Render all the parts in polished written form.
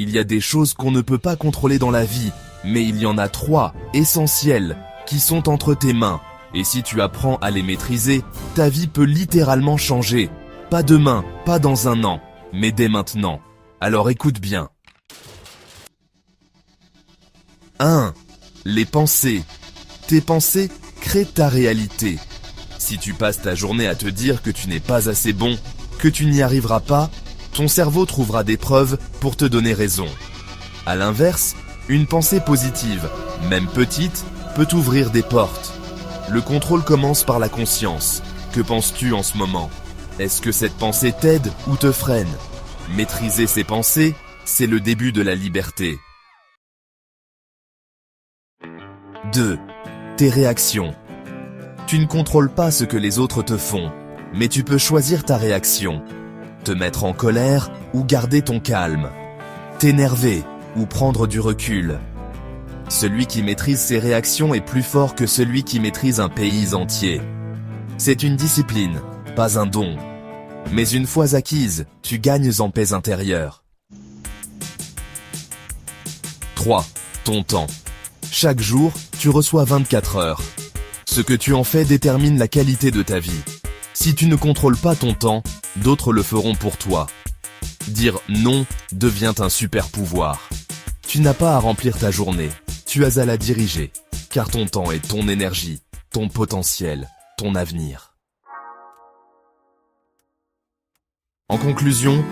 Il y a des choses qu'on ne peut pas contrôler dans la vie, mais il y en a 3, essentielles, qui sont entre tes mains. Et si tu apprends à les maîtriser, ta vie peut littéralement changer. Pas demain, pas dans un an, mais dès maintenant. Alors écoute bien. 1. Les pensées. Tes pensées créent ta réalité. Si tu passes ta journée à te dire que tu n'es pas assez bon, que tu n'y arriveras pas, ton cerveau trouvera des preuves pour te donner raison. À l'inverse, une pensée positive, même petite, peut ouvrir des portes. Le contrôle commence par la conscience. Que penses-tu en ce moment? Est-ce que cette pensée t'aide ou te freine? Maîtriser ses pensées, c'est le début de la liberté. 2. Tes réactions. Tu ne contrôles pas ce que les autres te font, mais tu peux choisir ta réaction. Te mettre en colère ou garder ton calme. T'énerver ou prendre du recul. Celui qui maîtrise ses réactions est plus fort que celui qui maîtrise un pays entier. C'est une discipline, pas un don. Mais une fois acquise, tu gagnes en paix intérieure. 3. Ton temps. Chaque jour, tu reçois 24 heures. Ce que tu en fais détermine la qualité de ta vie. Si tu ne contrôles pas ton temps, d'autres le feront pour toi. Dire non devient un super pouvoir. Tu n'as pas à remplir ta journée, tu as à la diriger, car ton temps est ton énergie, ton potentiel, ton avenir. En conclusion,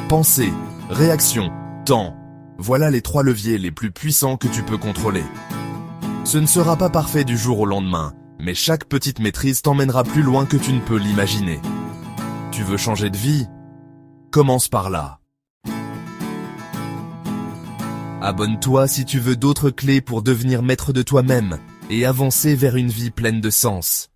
pensée, réaction, temps. Voilà les 3 leviers les plus puissants que tu peux contrôler. Ce ne sera pas parfait du jour au lendemain, mais chaque petite maîtrise t'emmènera plus loin que tu ne peux l'imaginer. Tu veux changer de vie? Commence par là. Abonne-toi si tu veux d'autres clés pour devenir maître de toi-même et avancer vers une vie pleine de sens.